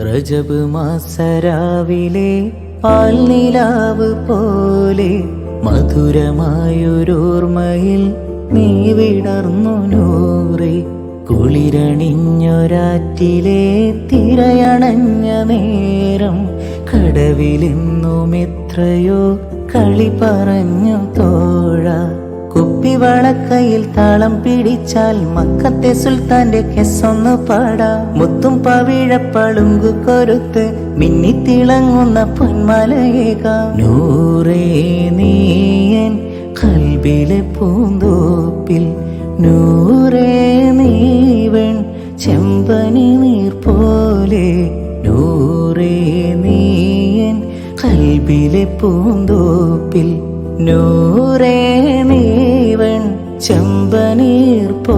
റജബ് മാസരാവിലെ പാൽനിലാവ് പോലെ മധുരമായൊരോർമ്മയിൽ നീ വിടർന്നു നൂറേ. കുളിരണിഞ്ഞൊരാറ്റിലെ തിരയണഞ്ഞ നേരം കടവിലെന്നും എത്രയോ കളി പറഞ്ഞു തോഴ. കുപ്പിവളക്കയിൽ താളം പിടിച്ചാൽ മക്കത്തെ സുൽത്താന്റെ കെസ്സൊന്ന് പാടാ. മുത്തും പവിഴപ്പളുങ്കു കൊരുത്ത് മിന്നിത്തിളങ്ങുന്ന പൊന്മലയേകാം. നൂറേ നീയൻ കൽബിലെ പൂന്തോപ്പിൽ, നൂറേ നീവൻ ചെമ്പനി നീർ പോലെ. നൂറേ നീയൻ കൽബിലെ പൂന്തോപ്പിൽ, നൂറേ നീവൻ ചെമ്പനീർ പോ.